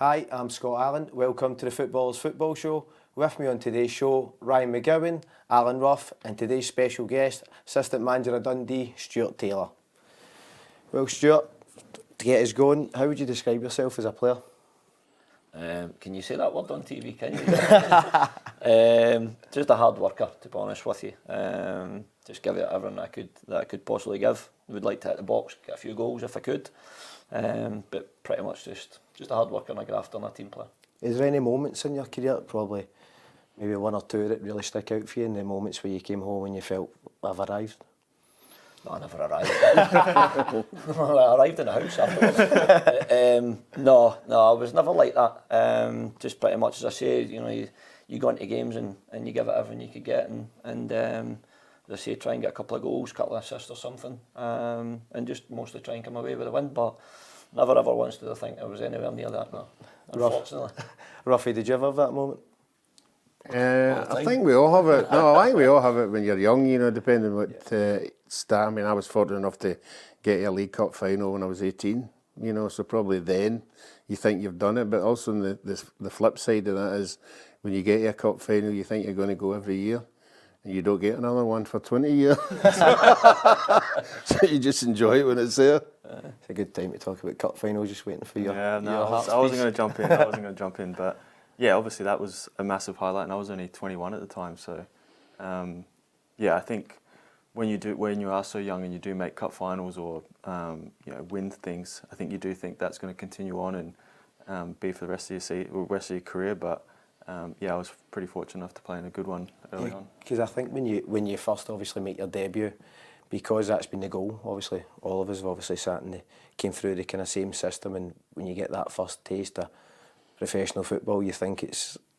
Hi, I'm Scott Allan. Welcome to the Footballers Football Show. With me on today's show, Ryan McGowan, Allan Ruff, and today's special guest, Assistant Manager of Dundee, Stuart Taylor. Well, Stuart, to get us going, how would you describe yourself as a player? Can you say that word on TV, can you? Just a hard worker, to be honest with you. Just give it everything that I could possibly give. Would like to hit the box, get a few goals if I could. But pretty much just a hard worker and a grafter and a team player. Is there any moments in your career, probably maybe one or two, that really stick out for you, in the moments where you came home and you felt, I've arrived? No, I never arrived. I arrived in the house afterwards. No, I was never like that. Just pretty much, as I say, you go into games and you give it everything you could get, and as I say, try and get a couple of goals, couple of assists or something, and just mostly try and come away with a win. But never ever once did I think I was anywhere near that. No, unfortunately. Ruffy, did you ever have that moment? I think we all have it. No, I think we all have it when you're young, depending on what start. I mean, I was fortunate enough to get a League Cup final when I was 18, so probably then you think you've done it. But also the flip side of that is when you get a cup final, you think you're going to go every year, and you don't get another one for 20 years. So you just enjoy it when it's there. It's a good time to talk about cup finals, just waiting for your I wasn't going to jump in. But yeah, obviously that was a massive highlight, and I was only 21 at the time. So I think when you are so young and you do make cup finals or win things, I think you do think that's going to continue on and be for the rest of your career. But I was pretty fortunate enough to play in a good one early on. Because I think when you first obviously make your debut, because that's been the goal, obviously all of us have obviously came through the kind of same system, and when you get that first taste of professional football, you think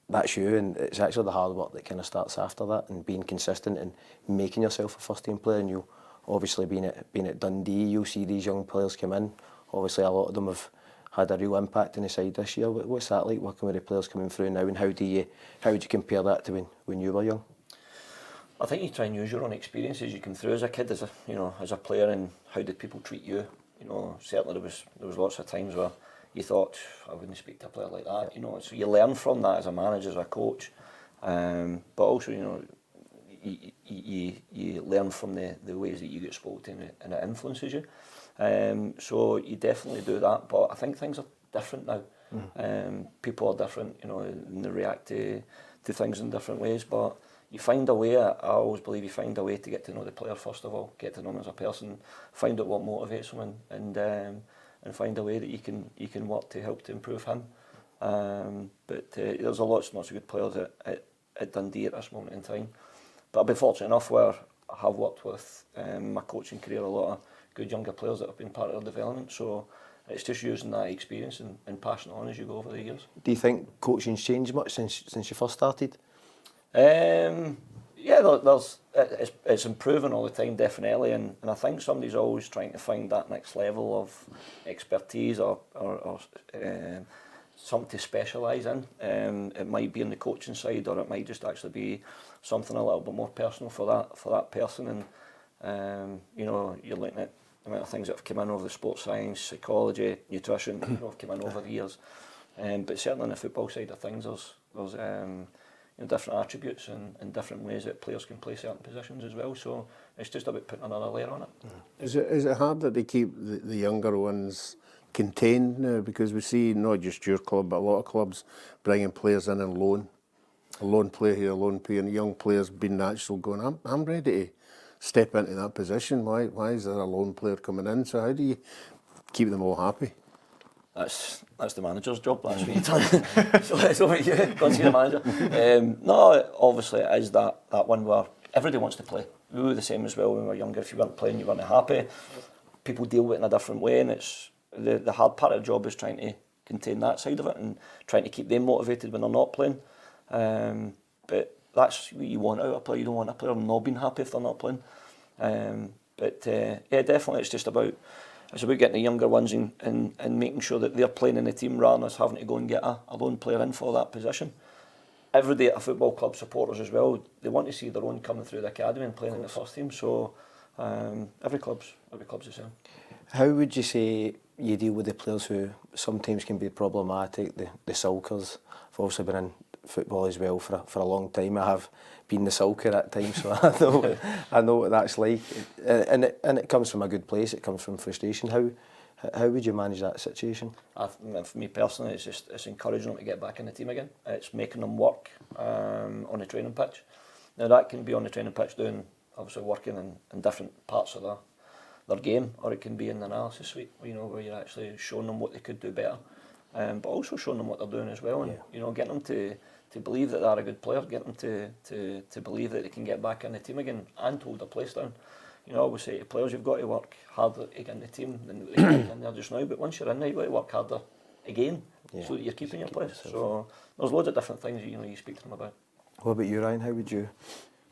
that's you, and it's actually the hard work that kind of starts after that, and being consistent and making yourself a first team player. And you obviously being at Dundee, you'll see these young players come in. Obviously a lot of them have had a real impact in the side this year. What's that like, working with the players coming through now, and how do you compare that to when you were young? I think you try and use your own experiences you come through as a kid, as a player, and how did people treat you. Certainly there was lots of times where you thought, I wouldn't speak to a player like that. So you learn from that as a manager, as a coach, but also you learn from the ways that you get spoken and it influences you. So you definitely do that, but I think things are different now. People are different, and they react to things in different ways, but you find a way. I always believe you find a way to get to know the player first of all, get to know him as a person, find out what motivates him, and find a way that you can work to help to improve him. But there's lots of good players at Dundee at this moment in time. But I've been fortunate enough where I have worked with my coaching career a lot of good younger players that have been part of their development. So it's just using that experience and passing it on as you go over the years. Do you think coaching's changed much since you first started? It's improving all the time, definitely, and I think somebody's always trying to find that next level of expertise or something to specialise in. It might be in the coaching side, or it might just actually be something a little bit more personal for that person. And you're looking at the amount of things that have come in over the sports science, psychology, nutrition, have come in over the years. But certainly on the football side of things, there's different attributes and different ways that players can play certain positions as well. So it's just about putting another layer on it. Is it harder to keep the younger ones contained now? Because we see not just your club, but a lot of clubs bringing players in and loan. A loan player here, a loan player, and young players being natural going, I'm ready to step into that position. Why is there a loan player coming in? So how do you keep them all happy? That's the manager's job. That's what you're telling. So it's over you. Go and see the manager. No, obviously it is that one where everybody wants to play. We were the same as well when we were younger. If you weren't playing, you weren't happy. People deal with it in a different way, and it's the hard part of the job is trying to contain that side of it and trying to keep them motivated when they're not playing. But that's what you want out of a player. You don't want a player not being happy if they're not playing. Definitely it's just about getting the younger ones and making sure that they're playing in the team rather than us having to go and get a lone player in for that position. Every day at a football club, supporters as well, they want to see their own coming through the academy and playing in the first team. So every club's the same. How would you say you deal with the players who sometimes can be problematic, the sulkers. I've also been in football as well for a long time. I have been the sulker at times, so I know what that's like. And it comes from a good place. It comes from frustration. How would you manage that situation? For me personally, it's encouraging them to get back in the team again. It's making them work on the training pitch. Now that can be on the training pitch doing, obviously working in different parts of their game, or it can be in the analysis suite, where you're actually showing them what they could do better, but also showing them what they're doing as well, and getting them to believe that they're a good player, get them to believe that they can get back in the team again and hold their place down. I always say to players, you've got to work harder to get in the team than they can in there just now, but once you're in there, you've got to work harder again so that you're keeping your place. So there's loads of different things you speak to them about. What about you, Ryan?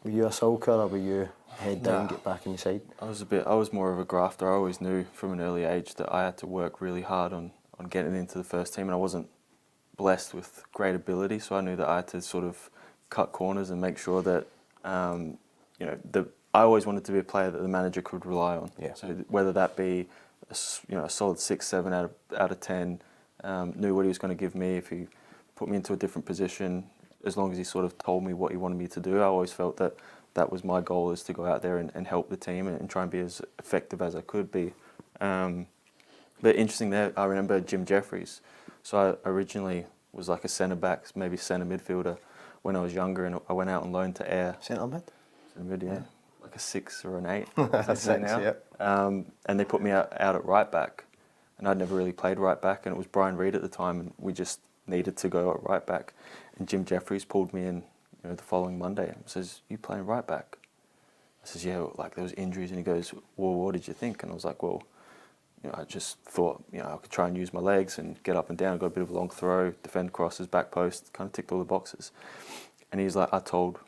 Were you a sulker, or were you head down, get back in the side? I was more of a grafter. I always knew from an early age that I had to work really hard on getting into the first team, and I wasn't blessed with great ability, so I knew that I had to sort of cut corners and make sure that I always wanted to be a player that the manager could rely on. Yeah. So whether that be a solid 6, 7 out of 10, knew what he was going to give me if he put me into a different position. As long as he sort of told me what he wanted me to do, I always felt that was my goal, is to go out there and help the team and try and be as effective as I could be. But interesting there, I remember Jim Jeffries. So I originally was like a centre-back, maybe centre midfielder when I was younger, and I went out on loan to Ayr. Centre mid? Centre mid, yeah. Like a 6 or an 8, a 6, now. Yeah. And they put me out at right back, and I'd never really played right back, and it was Brian Reid at the time, and we just needed to go at right back. And Jim Jeffries pulled me in the following Monday and says, "You playing right back?" I says, "Yeah, like there was injuries." And he goes, "Well, what did you think?" And I was like, "Well, I just thought, I could try and use my legs and get up and down, got a bit of a long throw, defend crosses, back post, kind of ticked all the boxes." And he's like, "I told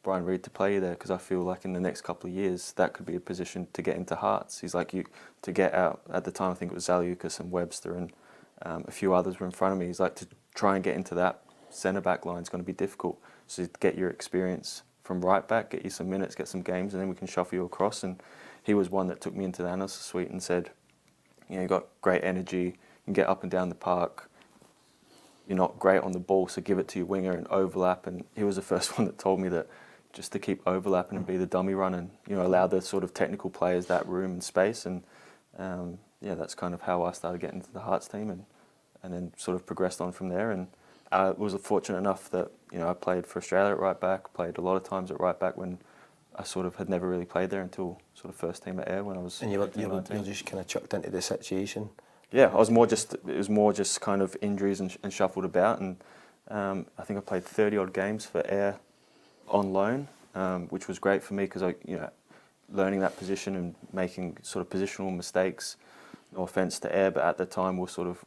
Brian Reid to play you there because I feel like in the next couple of years that could be a position to get into Hearts." He's like, to get out, at the time I think it was Zaliukas and Webster and a few others were in front of me. He's like, to try and get into that centre-back line is going to be difficult. So to get your experience from right back, get you some minutes, get some games, and then we can shuffle you across. And he was one that took me into the analysis suite and said, "You've got great energy, you can get up and down the park, you're not great on the ball, so give it to your winger and overlap." And he was the first one that told me that just to keep overlapping and be the dummy run and allow the sort of technical players that room and space. And that's kind of how I started getting into the Hearts team, and then sort of progressed on from there. And I was fortunate enough that I played for Australia at right back, played a lot of times at right back when I sort of had never really played there until sort of first team at Ayr when I was. And you were just kind of chucked into the situation. Yeah, it was more just kind of injuries and shuffled about, and I think I played 30 odd games for Ayr on loan, which was great for me because learning that position and making sort of positional mistakes. No offence to Ayr, but at the time we were sort of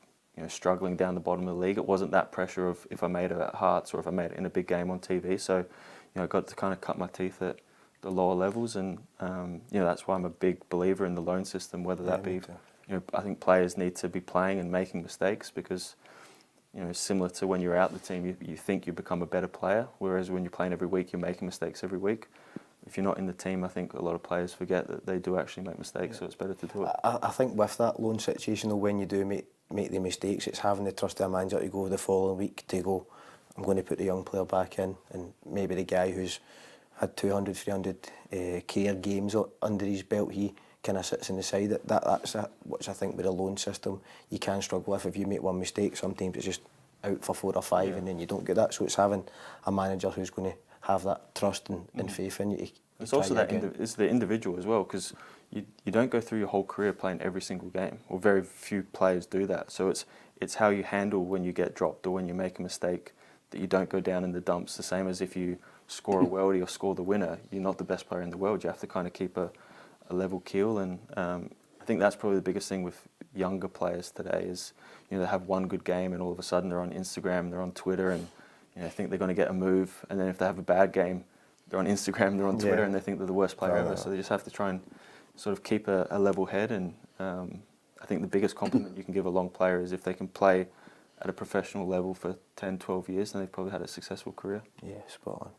struggling down the bottom of the league. It wasn't that pressure of if I made it at Hearts or if I made it in a big game on TV. So I got to kind of cut my teeth at the lower levels, and that's why I'm a big believer in the loan system. Whether that be, I think players need to be playing and making mistakes because, similar to when you're out the team, you think you become a better player, whereas when you're playing every week, you're making mistakes every week. If you're not in the team, I think a lot of players forget that they do actually make mistakes, so it's better to do it. I think with that loan situation, though, when you do make the mistakes, it's having the trust of a manager to go the following week to go, "I'm going to put the young player back in," and maybe the guy who's had 200, 300 care games under his belt, he kind of sits in the side. That's which I think with a loan system you can struggle with. If you make one mistake, sometimes it's just out for 4 or 5 and then you don't get that. So it's having a manager who's going to have that trust and faith in you. It's also it's the individual as well, because you don't go through your whole career playing every single game, or very few players do that. So it's how you handle when you get dropped or when you make a mistake, that you don't go down in the dumps. The same as if you score a worldie or score the winner, you're not the best player in the world. You have to kind of keep a level keel, and I think that's probably the biggest thing with younger players today is they have one good game and all of a sudden they're on Instagram, they're on Twitter, and think they're going to get a move, and then if they have a bad game, they're on Instagram, they're on Twitter, and they think they're the worst player ever. So they just have to try and sort of keep a level head. And I think the biggest compliment you can give a long player is if they can play at a professional level for 10, 12 years, then they've probably had a successful career. Yeah, spot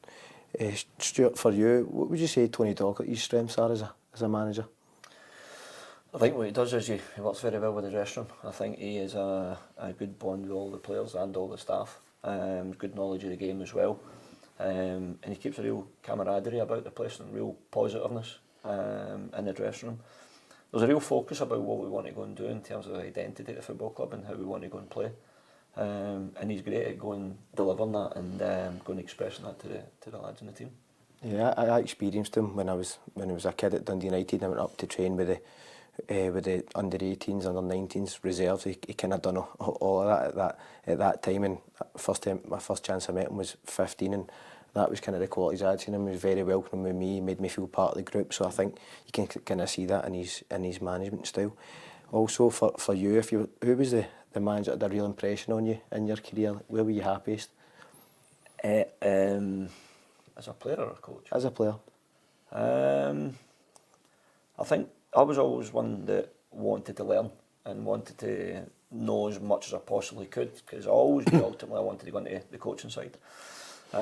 on. Stuart, for you, what would you say Tony Dockerty's strengths are as a manager? I think what he does is he works very well with the dressing room. I think he is a good bond with all the players and all the staff. Good knowledge of the game as well. And he keeps a real camaraderie about the place and real positiveness in the dressing room. There's a real focus about what we want to go and do in terms of identity at the football club and how we want to go and play. And he's great at going delivering that and going expressing that to the lads in the team. Yeah, I experienced him when I was a kid at Dundee United. I went up to train with the under 18s, under 19s reserves. He kind of done all of that at that time. And my first chance I met him was 15, and that was kind of the qualities I'd seen him. He was very welcoming with me. He made me feel part of the group. So I think you can kind of see that in his management style. Also for you, who was the manager that had a real impression on you in your career? Where were you happiest? As a player or a coach? As a player. I think I was always one that wanted to learn and wanted to know as much as I possibly could, because I always knew ultimately I wanted to go into the coaching side. I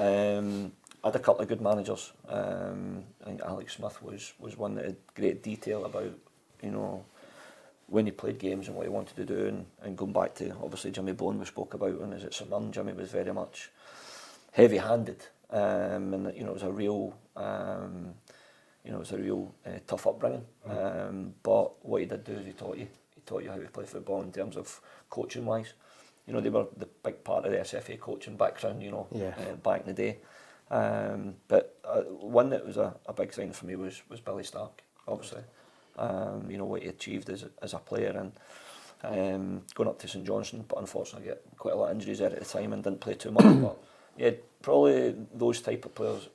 had a couple of good managers. I think Alex Smith was one that had great detail about, you know, when he played games and what he wanted to do, and going back to obviously Jimmy Bone we spoke about when he was at St Mirren. Jimmy was very much heavy-handed, and you know, it was a real tough upbringing. But what he did do is he taught you how to play football in terms of coaching wise. You know, they were the big part of the SFA coaching background, you know, back in the day. But one that was a big thing for me was Billy Stark, obviously. You know, what he achieved as a player, and going up to St Johnstone, but unfortunately got quite a lot of injuries there at the time and didn't play too much. But yeah, probably those type of players,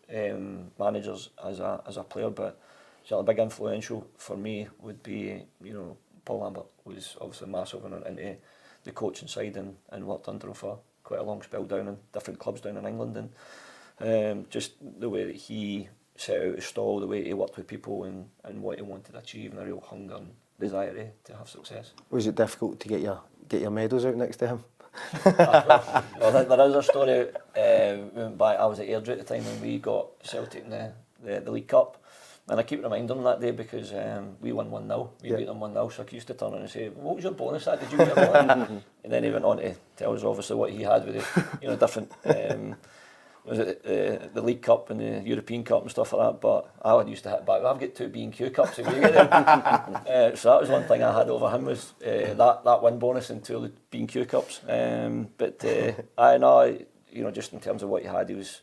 managers as a player, but certainly big influential for me would be, you know, Paul Lambert was obviously massive into the coaching side and worked under him for quite a long spell down in different clubs down in England, and just the way that he set out his stall, the way he worked with people and what he wanted to achieve, and a real hunger and desire to have success. Was it difficult to get your medals out next to him? Well, there is a story. We went back. I was at Airdrie at the time when we got Celtic in the League Cup, and I keep reminding him that day because we won 1-0. We beat them 1-0. So I used to turn around and say, "What was your bonus? Did you get a bonus?" And then he went on to tell us obviously what he had with the different. Was it the League Cup and the European Cup and stuff like that? But I used to hit back. I've got 2 B&Q Cups if you get them. So that was one thing I had over him was that win bonus and 2 B&Q Cups. But I know, you know, just in terms of what he had, he was,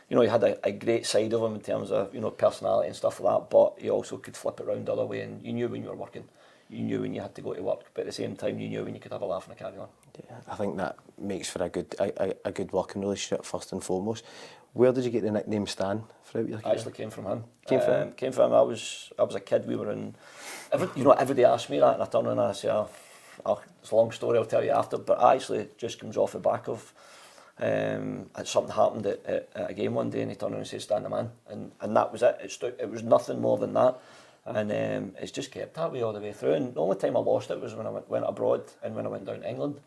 you know, he had a great side of him in terms of, you know, personality and stuff like that. But he also could flip it around the other way, and you knew when you were working. You knew when you had to go to work, but at the same time you knew when you could have a laugh and a carry on. Yeah, I think that makes for a good working relationship first and foremost. Where did you get the nickname Stan throughout your career? Actually came from him. Came from him? Came from him. I was a kid. We were in. Everybody asked me that, and I turn around and I say, it's a long story. I'll tell you after. But actually, it just comes off the back of something happened at a game one day, and he turned around and said, "Stan the man," and that was it. It was nothing more than that. And it's just kept that way all the way through. And the only time I lost it was when I went abroad and when I went down to England.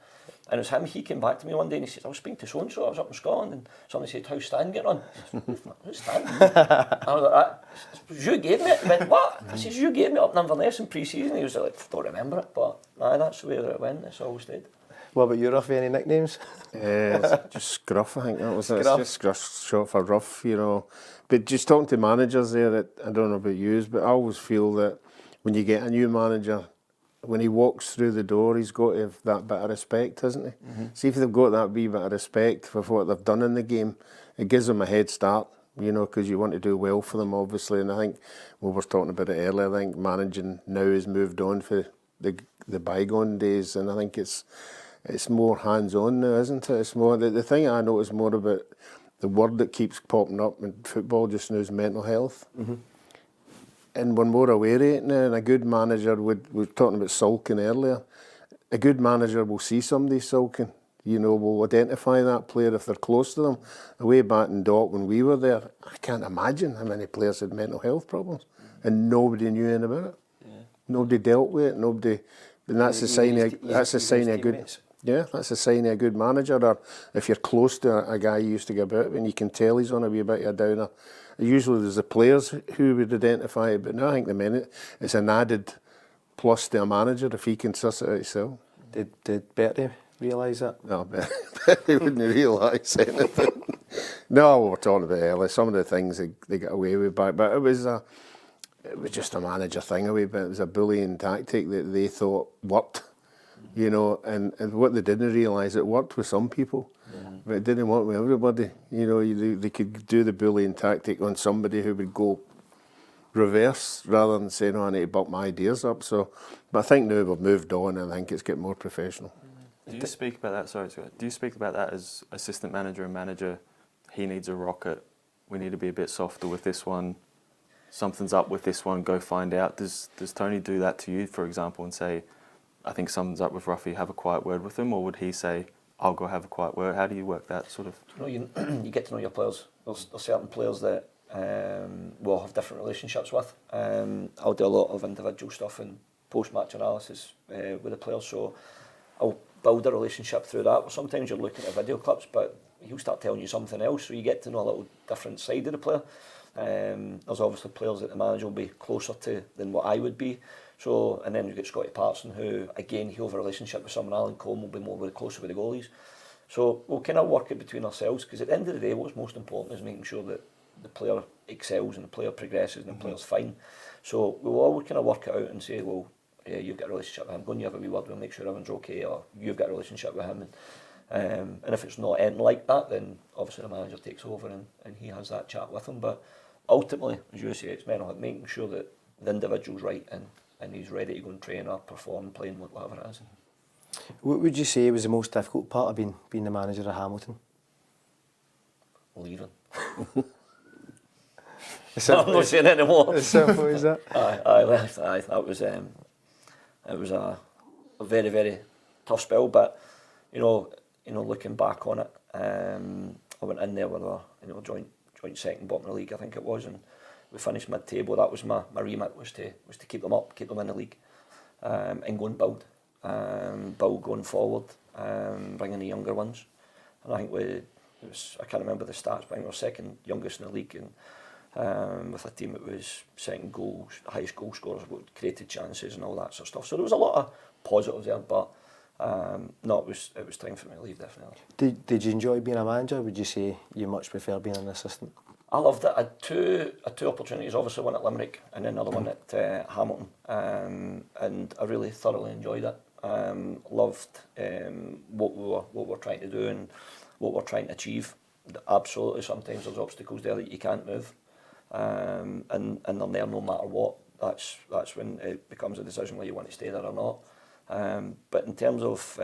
And it was him, he came back to me one day and he said, "I was speaking to so-and-so, I was up in Scotland," and somebody said, "How's Stan getting on?" I said, "Who's Stan?" I was like, "You gave me it." He went, "What?" I said, "You gave me it up in Inverness in pre-season." He was like, "Don't remember it," but that's the way that it went. It's always stayed. What about you, Ruffy? Any nicknames? Just Scruff, I think that was it. It's just Scruff, short for rough, you know. But just talking to managers there, I don't know about you, but I always feel that when you get a new manager, when he walks through the door, he's got to have that bit of respect, hasn't he? Mm-hmm. See if they've got that wee bit of respect for what they've done in the game, it gives them a head start, you know, because you want to do well for them, obviously. And I think we were talking about it earlier. I think managing now has moved on for the bygone days, and I think it's more hands-on now, isn't it? It's more the thing I notice more about the word that keeps popping up in football just now is mental health. Mm-hmm. And we're more aware of it now, and a good manager we were talking about sulking earlier, a good manager will see somebody sulking, you know, will identify that player if they're close to them. Way back in Dock when we were there, I can't imagine how many players had mental health problems, and nobody knew anything about it. Yeah. Nobody dealt with it, and that's a sign of a good... Yeah, that's a sign of a good manager. Or if you're close to a guy you used to go about and you can tell he's on a wee bit of a downer. Usually there's the players who would identify it, but now I think the minute it's an added plus to a manager if he can suss it out himself. Did Bertie realise that? No, but he wouldn't realise anything. No, we were talking about earlier, some of the things they got away with back, but it was just a manager thing a wee bit. It was a bullying tactic that they thought worked, you know, and what they didn't realise, it worked with some people, but it didn't work with everybody. You know, they could do the bullying tactic on somebody who would go reverse rather than saying, "Oh, I need to buck my ideas up." So, but I think now we've moved on, and I think it's getting more professional. Do you speak about that? Sorry, Scott. Do you speak about that as assistant manager and manager? He needs a rocket. We need to be a bit softer with this one. Something's up with this one. Go find out. Does Tony do that to you, for example, and say, "I think something's up with Ruffy. Have a quiet word with him," or would he say, "I'll go have a quiet word"? How do you work that sort of? You you get to know your players. There's certain players that we'll have different relationships with. I'll do a lot of individual stuff and post-match analysis with the players, so I'll build a relationship through that. Sometimes you're looking at video clips, but he'll start telling you something else, so you get to know a little different side of the player. There's obviously players that the manager will be closer to than what I would be. So, and then you've got Scotty Patterson, who again he'll have a relationship with someone. Allan will be more closer with the goalies. So we'll kind of work it between ourselves, because at the end of the day, what's most important is making sure that the player excels and the player progresses and the player's fine. So we'll all kind of work it out and say, well, you've got a relationship with him, go and you have a wee word, we'll make sure everyone's okay, or you've got a relationship with him. And if it's not anything like that, then obviously the manager takes over and he has that chat with him. But ultimately, as you say, it's mental health, making sure that the individual's right and he's ready to go and train or perform, playing whatever it is. What would you say was the most difficult part of being the manager of Hamilton? Leaving. I'm not saying anymore. As simple as that? I left. That was it was a very, very tough spell, but you know, looking back on it, I went in there with a joint second bottom of the league, I think it was, and we finished mid-table. That was my remit, was to keep them up, keep them in the league, and go and build going forward, bringing the younger ones. And I think I can't remember the stats, but I think we were second youngest in the league, and with a team that was second goals, highest goal scorers, created chances and all that sort of stuff. So there was a lot of positives there, but no, it was time for me to leave, definitely. Did you enjoy being a manager? Would you say you much prefer being an assistant? I loved it. I had two opportunities, obviously one at Limerick and then another one at Hamilton, and I really thoroughly enjoyed it. Loved what we were trying to do and what we're trying to achieve. Absolutely, sometimes there's obstacles there that you can't move, and they're there no matter what. That's when it becomes a decision whether you want to stay there or not. But in terms of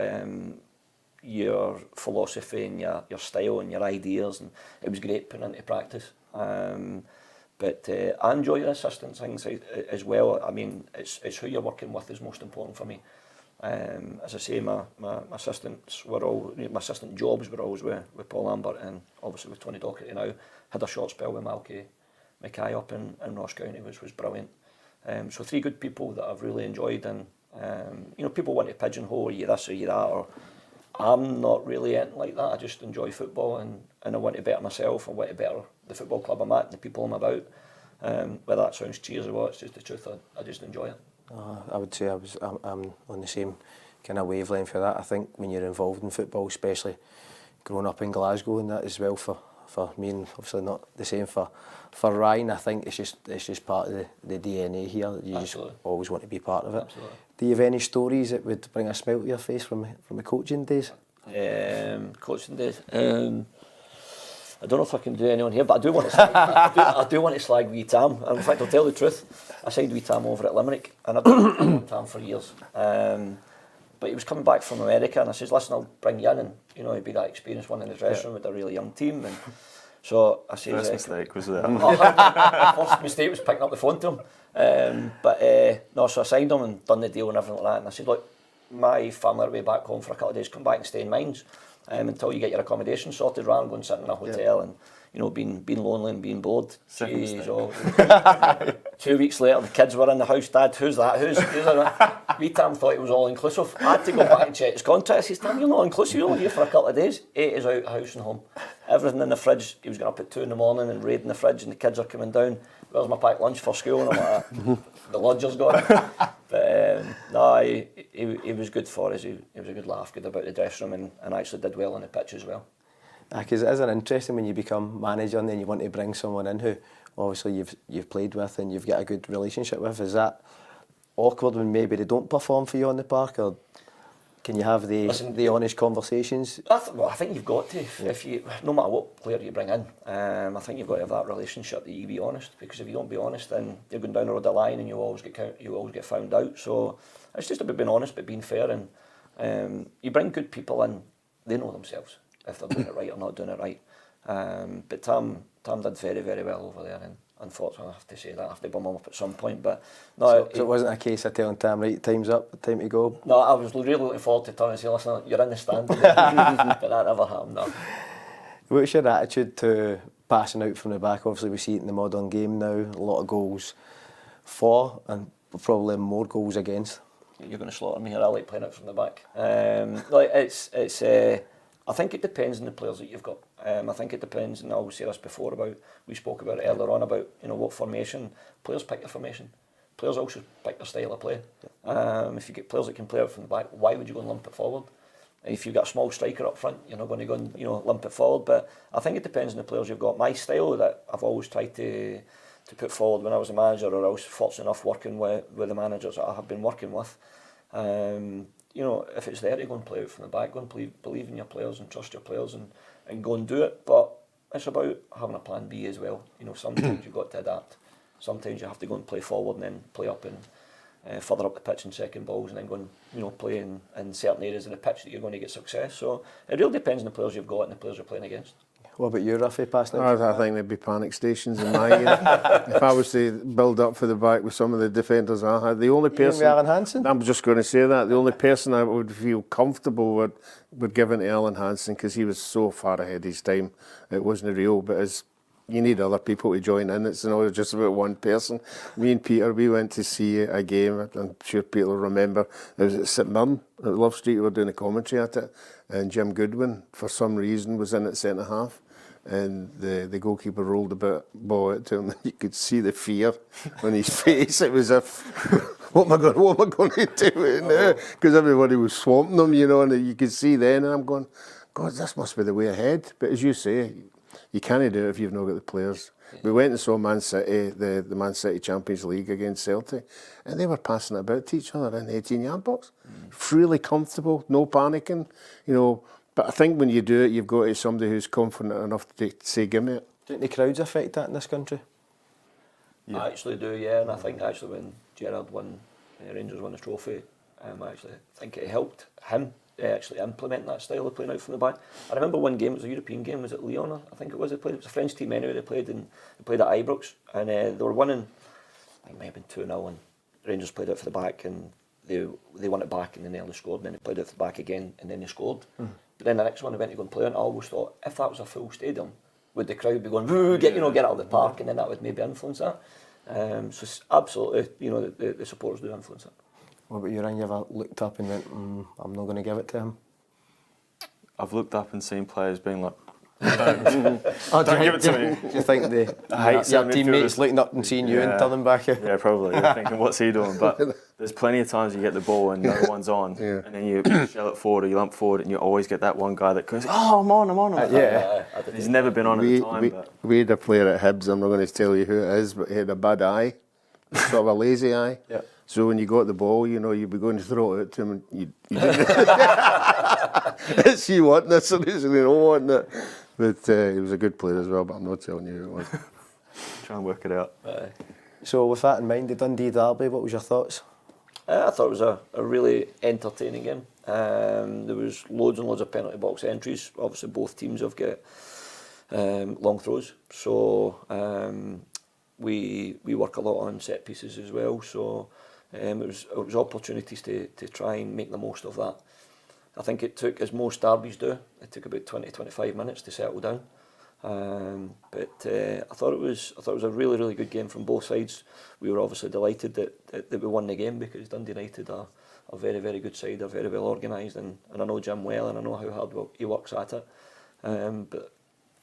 your philosophy and your style and your ideas, and it was great putting into practice. But I enjoy the assistant things as well. I mean, it's who you're working with is most important for me. As I say, my assistants my assistant jobs were always with Paul Lambert, and obviously with Tony Docherty now. Had a short spell with Mackay up in Ross County, which was brilliant. So three good people that I've really enjoyed, and people want to pigeonhole you this or you that, or I'm not really anything like that. I just enjoy football, and I want to better myself. I want to better the football club I'm at and the people I'm about. Whether that sounds cheesy or what, it's just the truth. I just enjoy it. I would say I'm on the same kind of wavelength for that. I think when you're involved in football, especially growing up in Glasgow and that as well, for me, and obviously not the same for Ryan, I think it's just part of the DNA here. You Absolutely. Just always want to be part of it. Absolutely. Do you have any stories that would bring a smile to your face from the coaching days? Coaching days. I don't know if I can do any on here, but I do want to slag, I do want to slag wee Tam. In fact, I'll tell the truth. I signed wee Tam over at Limerick, and I've known Tam for years. But he was coming back from America, and I says, "Listen, I'll bring you in, and he'd be that experienced one in the dressing room with a really young team." And so I said, first mistake was that. First mistake was picking up the phone to him. No, so I signed him and done the deal and everything like that. And I said, "Look, my family are way back home for a couple of days. Come back and stay in Mines until you get your accommodation sorted, rather than going sitting in a hotel and being lonely and being bored." Jeez, 2 weeks later, the kids were in the house. "Dad, who's that? Who's that?" Wee Tam thought it was all inclusive. I had to go back and check his contract. I says, "Tam, you're not inclusive. You're only here for a couple of days." 8 is out, house and home. Everything in the fridge. He was going up at 2 in the morning and raiding the fridge, and the kids are coming down. "Where's my packed lunch for school?" And I'm like, "The lodger's gone." But No, he was good for us. He was a good laugh, good about the dressing room, and actually did well on the pitch as well. Because it isn't interesting when you become manager and then you want to bring someone in who obviously you've played with and you've got a good relationship with. Is that awkward when maybe they don't perform for you on the park, or can you have the honest conversations? I think you've got to. If you, no matter what player you bring in, I think you've got to have that relationship that you be honest. Because if you don't be honest, then you're going down the road of the line and you always get found out. So it's just about being honest, but being fair. And you bring good people in, they know themselves if they're doing it right or not doing it right. But Tam did very, very well over there, and unfortunately I have to say that I have to bum him up at some point. But no, so it wasn't a case of telling Tam, right, time's up, time to go. No, I was really looking forward to turning and saying, listen, you're in the stand today. But that never happened. No. What's your attitude to passing out from the back? Obviously we see it in the modern game now, a lot of goals for and probably more goals against. You're going to slaughter me here. I like playing out from the back. I think it depends on the players that you've got. I think it depends, and I will say this before we spoke about it earlier on about what formation. Players pick their formation. Players also pick their style of play. If you get players that can play out from the back, why would you go and lump it forward? If you've got a small striker up front, you're not going to go and lump it forward. But I think it depends on the players you've got. My style that I've always tried to put forward when I was a manager, or I was fortunate enough working with the managers that I have been working with. If it's there to go and play out from the back, go and believe in your players and trust your players and go and do it. But it's about having a plan B as well. Sometimes you've got to adapt. Sometimes you have to go and play forward and then play up and further up the pitch in second balls, and then go and play in certain areas of the pitch that you're going to get success. So it really depends on the players you've got and the players you're playing against. What about you, Ruffy, passing out? I think there'd be panic stations in my year. If I was to build up for the back with some of the defenders I had, the only person... Even with Allan Hansen? I'm just going to say that. The only person I would feel comfortable would give it to Allan Hansen, because he was so far ahead of his time. It wasn't real, but you need other people to join in. It's not just about one person. Me and Peter, we went to see a game. I'm sure Peter will remember. It was at St Mirren at Love Street. We were doing a commentary at it, and Jim Goodwin, for some reason, was in at centre half. And the goalkeeper rolled the ball out to him, and you could see the fear on his face. It was what am I going to do now? Because everybody was swamping him, and you could see then. And I'm going, God, this must be the way ahead. But as you say, you can't do it if you've not got the players. We went and saw Man City, the Man City Champions League against Celtic, and they were passing it about to each other in the 18-yard box. Freely comfortable, no panicking, But I think when you do it, you've got to be somebody who's confident enough to say, give me it. Do you think the crowds affect that in this country? Yeah. I actually do, yeah. And I think actually when Gerrard Rangers won the trophy, I actually think it helped him actually implement that style of playing out from the back. I remember one game, it was a European game, was it Lyon? I think it was. It was a French team anyway. They played at Ibrox, and they were winning. I think it might have been 2-0, and Rangers played out for the back, and they won it back, and then they nearly scored, and then they played out for the back again, and then they scored. But then the next one they went to go and play, and I always thought, if that was a full stadium, would the crowd be going, woo, get out of the park, and then that would maybe influence that. So absolutely, the supporters do influence it. What about you, Ryan? You ever looked up and went, I'm not going to give it to him? I've looked up and seen players being like, don't give it to me. Do you think your teammates looking up and seeing you and turning back here? Yeah, probably. You're thinking, what's he doing? But there's plenty of times you get the ball and no one's on, and then you shell it forward or you lump forward, and you always get that one guy that goes, oh, I'm on. He's never been on at the time. We had a player at Hibs, I'm not going to tell you who it is, but he had a bad eye, sort of a lazy eye. Yeah. So when you got the ball, you'd be going to throw it out to him, and you didn't. It's you wanting this, and he's not wanting it. But he was a good player as well, but I'm not telling you who it was. Try and work it out. So with that in mind, the Dundee derby, what was your thoughts? I thought it was a really entertaining game. There was loads and loads of penalty box entries. Obviously both teams have got long throws, so we work a lot on set pieces as well. So it was opportunities to try and make the most of that. I think it took, as most derbies do, it took about 20-25 minutes to settle down. But I thought it was a really, really good game from both sides. We were obviously delighted that we won the game, because Dundee United are a very, very good side. They're very well organised, and I know Jim well, and I know how hard he works at it. But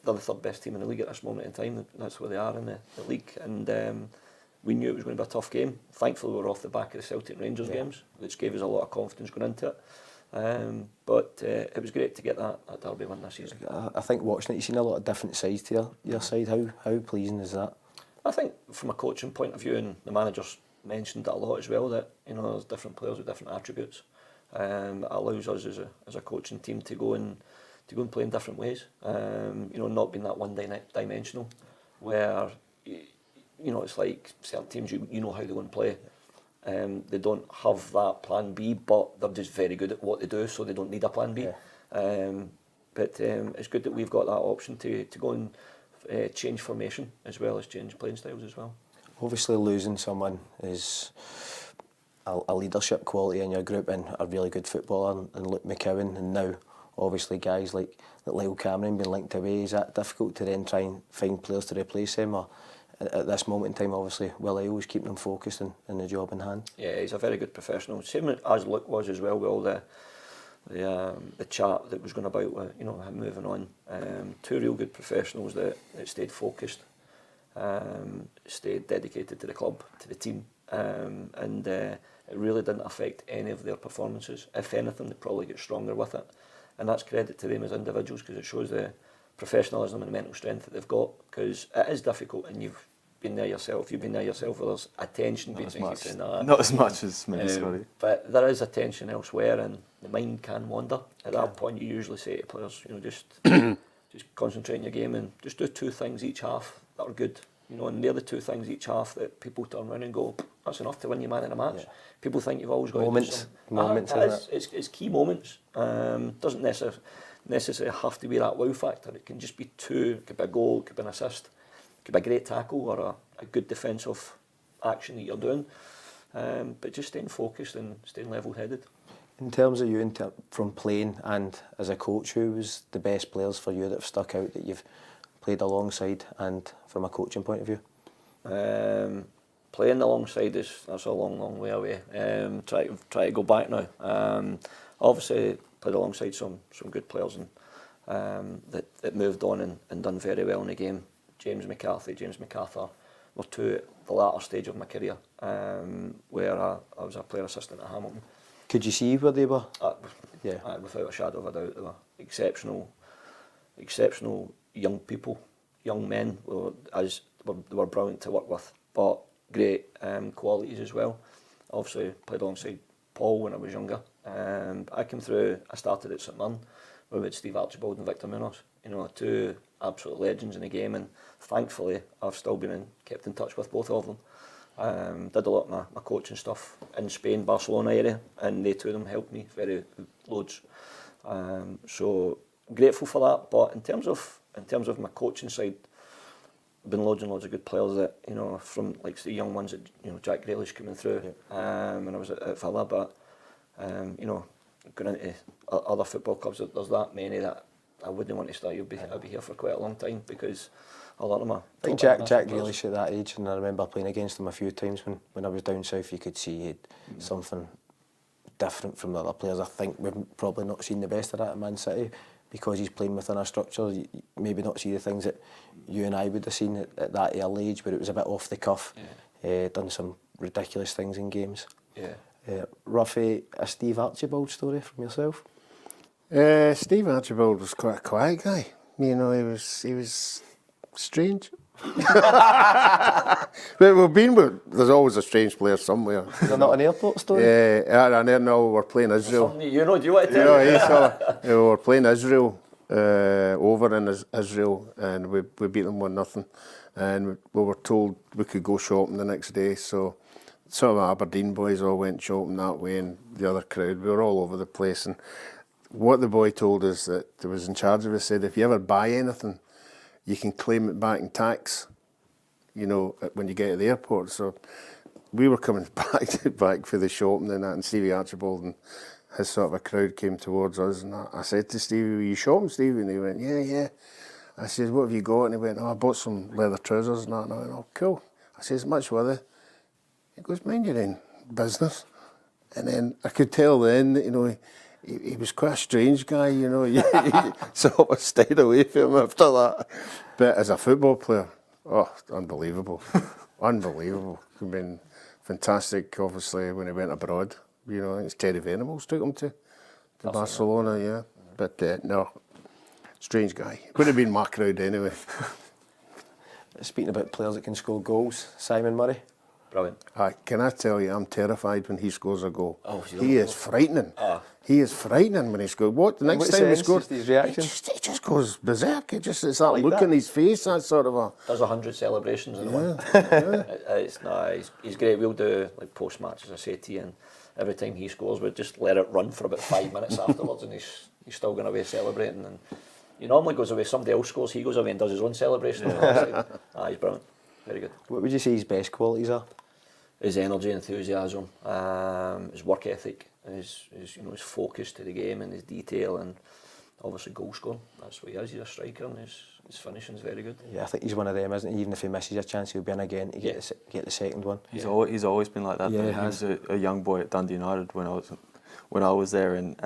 they're the third best team in the league at this moment in time. That's where they are in the league. And we knew it was going to be a tough game. Thankfully, we were off the back of the Celtic and Rangers Yeah. games, which gave us a lot of confidence going into it. But it was great to get that derby win this season. I think watching it, you've seen a lot of different sides to your side. How pleasing is that? I think from a coaching point of view, and the managers mentioned that a lot as well, that there's different players with different attributes. It allows us as a coaching team to go and play in different ways. Not being that one-dimensional, where it's like certain teams you know how they're going to play. They don't have that plan B, but they're just very good at what they do, so they don't need a plan B. Yeah. But it's good that we've got that option to go and change formation as well as change playing styles as well. Obviously, losing someone is a leadership quality in your group and a really good footballer, and Luke McGowan, and now obviously guys like Lyle Cameron being linked away. Is that difficult to then try and find players to replace him, or at this moment in time, obviously Willie was keeping them focused in the job in hand? Yeah, he's a very good professional. Same as Luke was as well, with all the chat that was going about with him moving on. Two real good professionals that stayed focused, stayed dedicated to the club, to the team, and it really didn't affect any of their performances. If anything, they probably get stronger with it, and that's credit to them as individuals, because it shows the professionalism and the mental strength that they've got, because it is difficult, and you've been there yourself, where there's attention being taken. Not as much as maybe Scotty. But there is attention elsewhere, and the mind can wander. At that point, you usually say to players, just concentrate on your game and just do two things each half that are good. And they're the two things each half that people turn around and go, that's enough to win you man in a match. Yeah. People think you've always got moments. It's key moments. Doesn't necessarily have to be that wow factor. It can just be two. It could be a goal, it could be an assist, it could be a great tackle or a good defensive action that you're doing. But just staying focused and staying level-headed. In terms of you, from playing and as a coach, who was the best players for you that have stuck out that you've played alongside, and from a coaching point of view? Playing alongside that's a long way away. Try to go back now. Obviously played alongside some good players and that moved on and done very well in the game. James McArthur were two at the latter stage of my career, where I was a player assistant at Hamilton. Could you see where they were? Yeah, without a shadow of a doubt, they were exceptional young people, young men. They were brilliant to work with, but great qualities as well. Obviously played alongside Paul when I was younger. I started at St Mirren with Steve Archibald and Victor Munoz. Two absolute legends in the game, and thankfully I've still kept in touch with both of them. Did a lot of my coaching stuff in Spain, Barcelona area, and they two of them helped me loads. So grateful for that. But in terms of my coaching side, been loads and loads of good players that from like the young ones that Jack Grealish coming through when I was at Villa, but going into other football clubs, there's that many that I wouldn't want to start. I'll be here for quite a long time, because a lot of them are. I think Jack Grealish at that age, and I remember playing against him a few times when I was down south. You could see he had something different from the other players. I think we've probably not seen the best of that at Man City, because he's playing within a structure. You maybe not see the things that you and I would have seen at that early age, where it was a bit off the cuff. Done some ridiculous things in games. Roughly a Steve Archibald story from yourself? Steve Archibald was quite a quiet guy. He was strange. But there's always a strange player somewhere. Is there not an airport story? No, we were playing Israel. Do you want to tell me? We were playing Israel over in Israel, and we beat them 1-0. And we were told we could go shopping the next day, so some of the Aberdeen boys all went shopping that way, and the other crowd, we were all over the place. And what the boy told us that was in charge of us said, if you ever buy anything, you can claim it back in tax, when you get to the airport. So we were coming back for the shopping and that, and Stevie Archibald and his sort of a crowd came towards us, and I said to Stevie, were you shopping, Stevie? And he went, yeah. I said, what have you got? And he went, I bought some leather trousers and that. And I went, oh, cool. I said, much were they? He goes, mind your own business. And then I could tell then that, he was quite a strange guy, He sort of stayed away from him after that. But as a football player, unbelievable. Unbelievable. I mean, fantastic, obviously, when he went abroad. You know, I think it's Terry Venables took him to Barcelona, yeah. But no, strange guy. Would have been Mark Roud anyway. Speaking about players that can score goals, Simon Murray. Brilliant. Can I tell you, I'm terrified when he scores a goal. Oh, he is frightening. He is frightening when he scores. What, the next time he scores, his reaction? he just goes berserk. It's that look in his face, that sort of a... Does 100 celebrations in one. He's great. We'll do like post-match, as I say to you, and every time he scores, we just let it run for about 5 minutes afterwards, and he's still going away celebrating. And he normally goes away, somebody else scores, he goes away and does his own celebration. He's brilliant. Very good. What would you say his best qualities are? His energy, enthusiasm, his work ethic, his focus to the game and his detail, and obviously goal scoring. That's what he is. He's a striker, and his finishing is very good. Yeah, I think he's one of them, isn't he? Even if he misses a chance, he'll be in again to get the second one. He's always been like that. Yeah, he was a young boy at Dundee United when I was there, and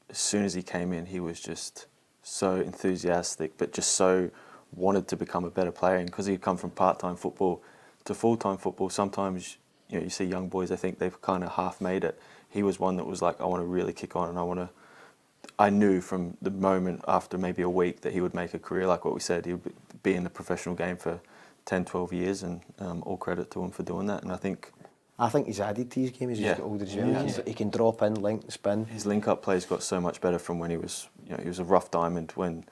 as soon as he came in, he was just so enthusiastic, but just so wanted to become a better player. And because he'd come from part-time football to full-time football, sometimes you see young boys, I think they've kind of half made it. He was one that was like, I want to really kick on, and I knew from the moment after maybe a week that he would make a career. Like what we said, he would be in the professional game for 10, 12 years, and all credit to him for doing that. And I think he's added to his game as he's got older as well. Yeah. He can drop in, link, spin. His link-up play's got so much better from when he was, he was a rough diamond when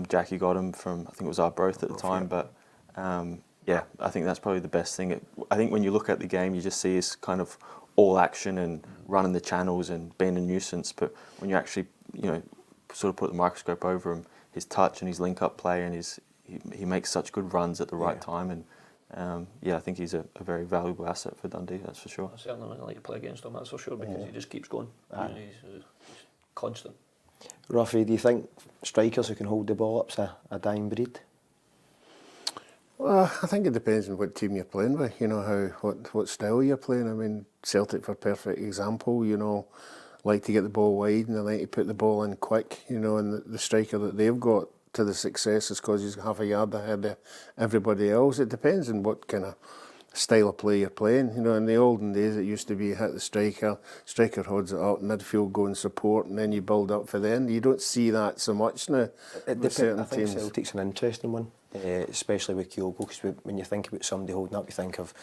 Jackie got him from, I think it was Arbroath at the time, but I think that's probably the best thing. I think when you look at the game, you just see his kind of all action and running the channels and being a nuisance, but when you actually, sort of put the microscope over him, his touch and his link-up play, and he makes such good runs at the right time, and I think he's a very valuable asset for Dundee, that's for sure. I certainly wouldn't like to play against him, that's for sure, because he just keeps going. He's constant. Ruffy, do you think strikers who can hold the ball up's a dying breed? Well, I think it depends on what team you're playing with, what style you're playing. I mean, Celtic, for a perfect example, like to get the ball wide and they like to put the ball in quick, and the striker that they've got to the success is because he's half a yard ahead of everybody else. It depends on what kind of style of play you're playing. In the olden days, it used to be hit the striker holds it up, midfield go and support, and then you build up for the end. You don't see that so much now. I think Celtic's an interesting one, especially with Kyogo, because when you think about somebody holding up, you think of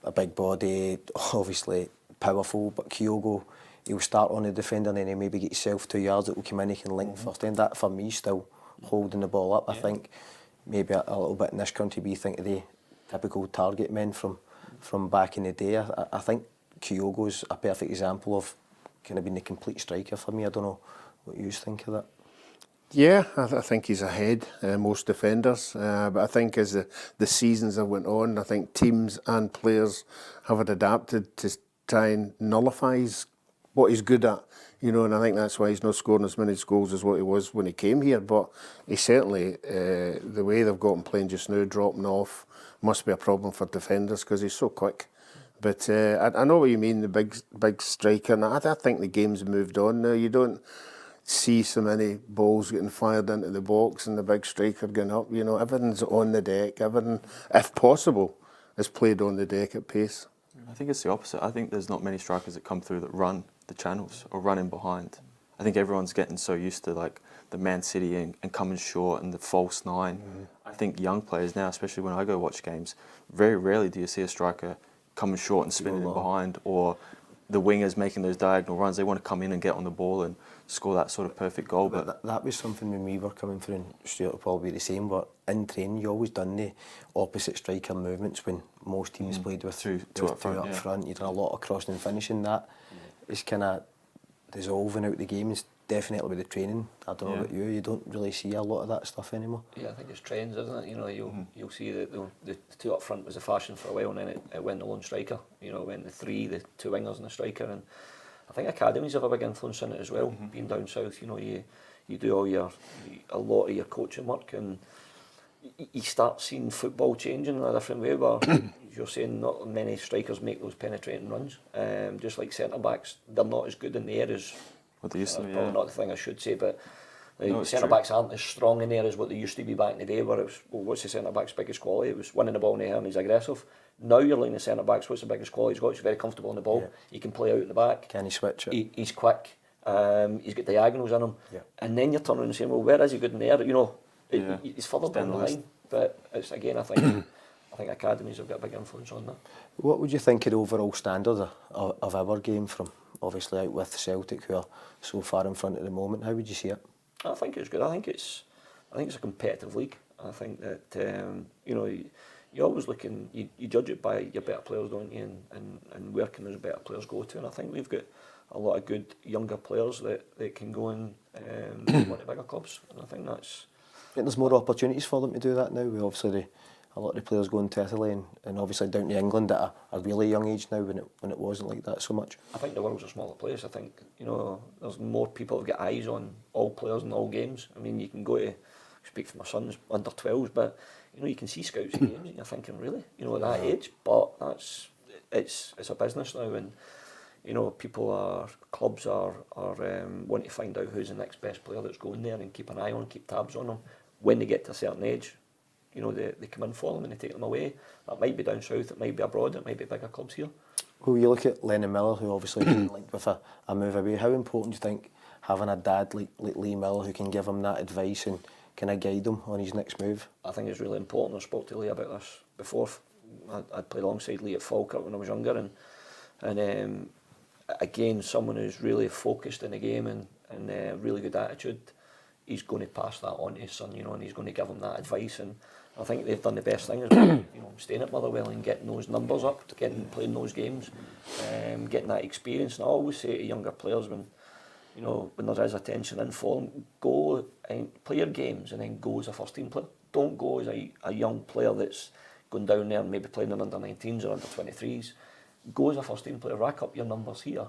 a big body, obviously powerful, but Kyogo, he'll start on the defender and then he maybe get himself 2 yards that will come in, he can link first end. That for me still holding the ball up. I think maybe a little bit in this country, but you think of the typical target men from back in the day. I think Kyogo's a perfect example of kind of being a complete striker for me. I don't know what you think of that. Yeah, I think he's ahead most defenders, but I think as the seasons have went on, I think teams and players have adapted to try and nullify what he's good at, and I think that's why he's not scoring as many goals as what he was when he came here. But he certainly, the way they've got him playing just now, dropping off, must be a problem for defenders because he's so quick. But I know what you mean, the big striker. And I think the game's moved on now. You don't see so many balls getting fired into the box and the big striker going up. Everything's on the deck. Everything, if possible, is played on the deck at pace. I think it's the opposite. I think there's not many strikers that come through that run the channels or run in behind. I think everyone's getting so used to like the Man City and coming short and the false nine. I think young players now, especially when I go watch games, very rarely do you see a striker coming short and spinning in behind, or the wingers making those diagonal runs. They want to come in and get on the ball and score that sort of perfect goal. But that was something when we were coming through, and Stuart will probably be the same, but in training you always done the opposite striker movements when most teams played with two up front. You've done a lot of crossing and finishing. That is kind of dissolving out the game. It's definitely with the training. I don't know about you don't really see a lot of that stuff anymore. Yeah, I think it's trends, isn't it? You'll see that the two up front was a fashion for a while, and then it went the lone striker. Went the three, the two wingers and the striker, and I think academies have a big influence in it as well. Being down south, you do a lot of your coaching work, and you start seeing football changing in a different way. Where you're saying not many strikers make those penetrating runs. Just like centre backs, they're not as good in the air as what they used to be. Probably not the thing I should say, but Centre-backs aren't as strong in there as what they used to be back in the day, where it was, well, what's the centre-back's biggest quality? It was winning the ball in the air and he's aggressive. Now you're looking at centre-backs, what's the biggest quality he's got? He's very comfortable on the ball. He can play out at the back. Can he switch it? He's quick. He's got diagonals in him. And then you're turning and saying, well, where is he good in the air? You know, he's further down the line. But it's, again, I think academies have got a big influence on that. What would you think of the overall standard of our game, from obviously out with Celtic, who are so far in front at the moment? How would you see it? I think it's good. I think it's a competitive league. I think that you always look and you judge it by your better players, don't you? And where can those better players go to? And I think we've got a lot of good younger players that can go and want the bigger clubs. And I think there's more opportunities for them to do that now. We obviously a lot of the players going to Italy and obviously down to England at a really young age now, when it wasn't like that so much. I think the world's a smaller place. I think there's more people who've got eyes on all players in all games. I mean, you can go to, speak for my son's under 12s, but you can see scouts in games and you're thinking, really, at that age. But it's a business now, and clubs are wanting to find out who's the next best player that's going there and keep an eye on, keep tabs on them. When they get to a certain age, they come in for them and they take them away. That might be down south, it might be abroad, it might be bigger clubs here. Well, you look at Lennon Miller, who obviously linked with a move away. How important do you think having a dad like Lee Miller who can give him that advice and kind of guide him on his next move? I think it's really important. I spoke to Lee about this before. I'd played alongside Lee at Falkirk when I was younger, and again, someone who's really focused in the game and really good attitude. He's going to pass that on to his son, and he's going to give him that advice. And I think they've done the best thing, is staying at Motherwell and getting those numbers up, playing those games, getting that experience. And I always say to younger players, when there is attention in for them, go and play your games and then go as a first team player. Don't go as a young player that's going down there and maybe playing in under 19s or under 23s. Go as a first team player, rack up your numbers here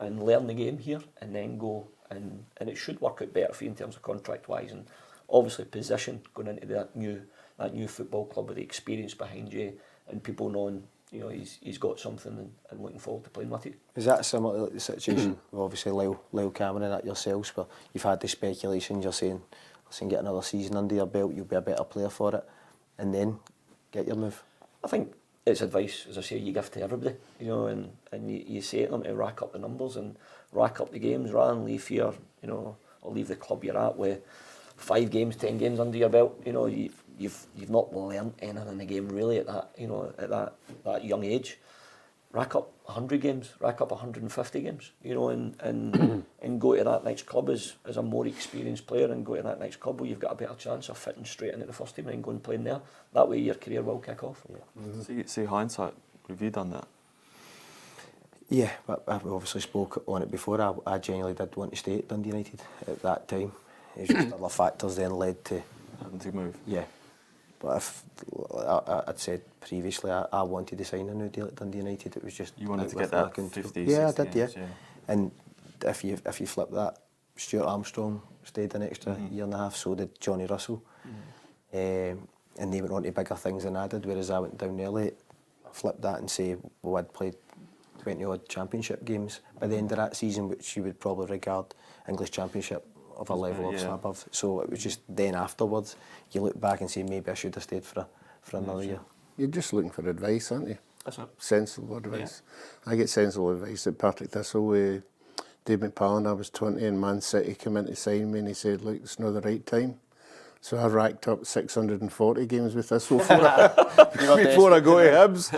and learn the game here, and then go. And it should work out better for you in terms of contract wise, and obviously position going into that new football club with the experience behind you and people knowing he's got something and looking forward to playing with you. Is that similar to the situation with obviously Lyle Cameron at yourselves, where you've had the speculations, you're saying, listen, get another season under your belt, you'll be a better player for it, and then get your move? I think it's advice, as I say, you give to everybody, and you say to them to rack up the numbers and rack up the games rather than leave here, or leave the club you're at with 5 games, 10 games under your belt. You've not learned anything in the game really at that young age. Rack up 100 games, rack up 150 games, and go to that next club as a more experienced player, and go to that next club where you've got a better chance of fitting straight into the first team and going playing there. That way your career will kick off. Yeah. See hindsight, have you done that? Yeah, but I've obviously spoke on it before. I genuinely did want to stay at Dundee United at that time. It's just other factors then led to having to move. Yeah, but I'd said previously I wanted to sign a new deal at Dundee United. It was just you wanted to get that 50, yeah, I did, games, yeah. And if you flip that, Stuart Armstrong stayed an extra year and a half. So did Johnny Russell, and they went on to bigger things than I did. Whereas I went down there late. Flip that and say, well, I'd played 20 odd championship games by the end of that season, which you would probably regard English Championship of a level above. So it was just then afterwards you look back and say, maybe I should have stayed for another year. You're just looking for advice, aren't you? That's it. Sensible advice. Yeah. I get sensible advice at Partick Thistle with Dave McParland. I was 20 and Man City came in to sign me and he said, look, it's not the right time. So I racked up 640 games with Thistle before I go to Hibs.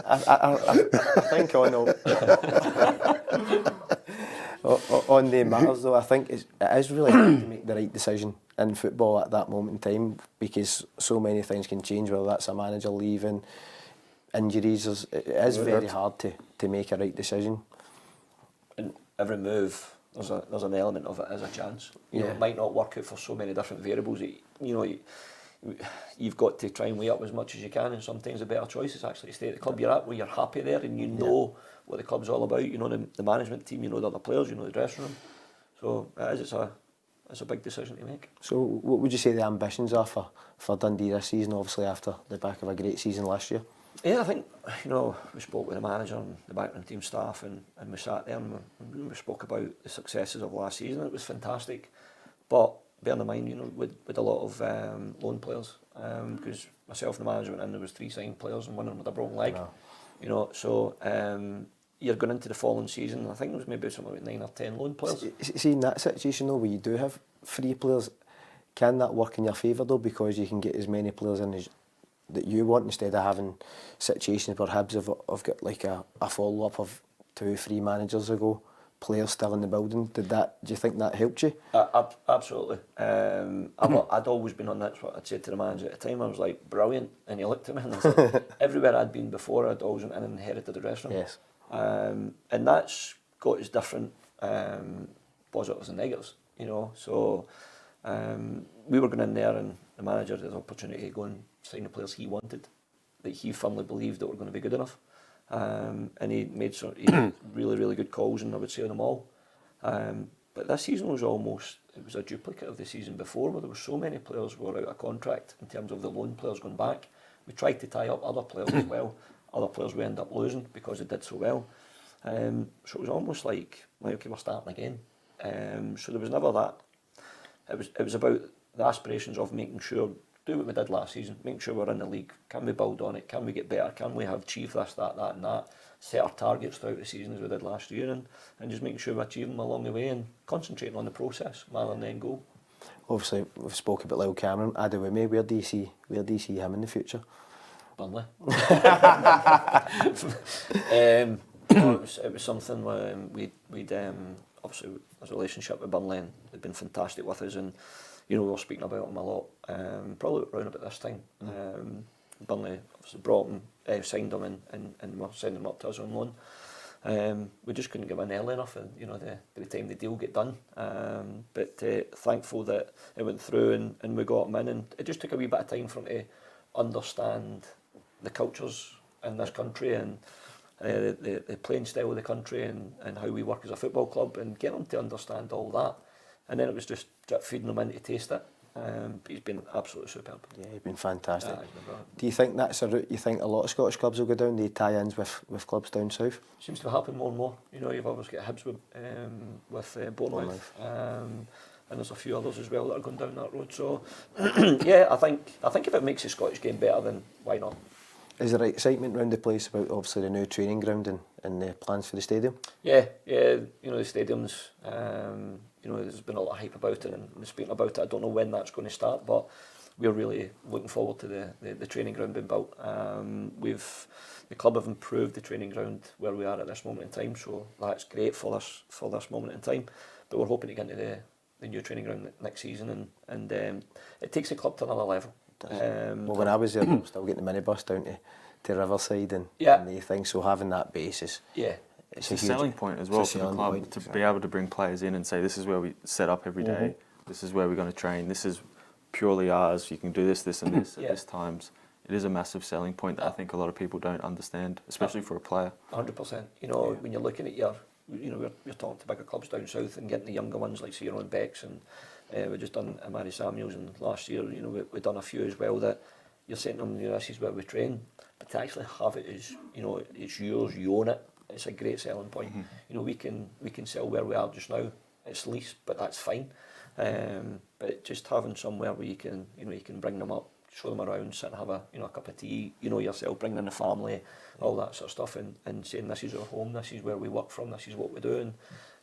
I think on the matters though, I think it is really hard to make the right decision in football at that moment in time, because so many things can change, whether that's a manager leaving, injuries. It is very hard to make a right decision. And every move, there's an element of it as a chance. It might not work out for so many different variables that, you've got to try and weigh up as much as you can, and sometimes the better choice is actually to stay at the club you're at, where you're happy there and you know what the club's all about. The management team, the other players, the dressing room. So it's a big decision to make. So what would you say the ambitions are for Dundee this season, obviously after the back of a great season last year? Yeah, I think, we spoke with the manager and the background team staff, and we sat there and we spoke about the successes of last season. It was fantastic. But bear in mind, with a lot of loan players, because myself and the manager went in, there was 3 signed players and one of them with a broken leg. Wow. So you're going into the following season, I think there was maybe something like 9 or 10 loan players. See, in that situation though, where you do have 3 players, can that work in your favour though, because you can get as many players in as that you want, instead of having situations where Hibs have got like a follow-up of 2 or 3 managers ago, players still in the building? Do you think that helped you? Absolutely. I'd always been on that. That's what I'd said to the manager at the time. I was like, brilliant. And he looked at me and I was like, everywhere I'd been before, I'd always went in and inherited the dressing room. Yes. And that's got its different positives and negatives, So we were going in there and the manager had the opportunity to go and sign the players he wanted, that he firmly believed that were going to be good enough. And he made really, really good calls, and I would say on them all. But this season was a duplicate of the season before, where there were so many players who were out of contract in terms of the loan players going back. We tried to tie up other players as well. Other players we ended up losing because they did so well. So it was almost like okay, we're starting again. So there was never that. It was about the aspirations of making sure, do what we did last season, making sure we're in the league. Can we build on it? Can we get better? Can we have achieved this, that and that? Set our targets throughout the season as we did last year, and just making sure we achieve them along the way and concentrating on the process rather than the end goal. Obviously, we've spoken about Lyle Cameron. Adewumi, where do you see him in the future? Burnley. It was something where we'd obviously there's a relationship with Burnley, and they've been fantastic with us, and we were speaking about him a lot. Probably around about this time. Burnley obviously brought him, signed him, and we're sending him up to us on loan. We just couldn't give in early enough, and by the time the deal get done. But thankful that it went through and we got him in, and it just took a wee bit of time for him to understand the cultures in this country and the playing style of the country and how we work as a football club, and get him to understand all that. And then it was just drip feeding him in to taste it. But he's been absolutely superb. Yeah, he's been fantastic. He's been brilliant. Do you think that's a route you think a lot of Scottish clubs will go down, the tie-ins with clubs down south? Seems to happen more and more. You've always got Hibs with Bournemouth. And there's a few others as well that are going down that road. So, yeah, I think if it makes the Scottish game better, then why not? Is there excitement around the place about obviously the new training ground and the plans for the stadium? Yeah. The stadium's, there's been a lot of hype about it and speaking about it. I don't know when that's going to start, but we're really looking forward to the training ground being built. The club have improved the training ground where we are at this moment in time, so that's great for this moment in time. But we're hoping to get into the new training ground next season, and it takes the club to another level. Well, when I was there, I was still getting the minibus down to Riverside and the thing, so having that basis. Yeah. It's a selling point as well for the club to be able to bring players in and say, this is where we set up every day, this is where we're going to train, this is purely ours, you can do this and this at this times. It is a massive selling point that I think a lot of people don't understand, especially for a player. 100%. When you're looking at we're talking to bigger clubs down south and getting the younger ones like your own Becks, and we've just done Amari Samuels, and last year we've done a few as well that you're saying to them, this is where we train, but to actually have it as it's yours, you own it. It's a great selling point. We can sell where we are just now. It's leased, but that's fine. But just having somewhere where you can bring them up, show them around, sit and have a cup of tea, yourself, bring in the family, all that sort of stuff, and saying this is our home, this is where we work from, this is what we do, and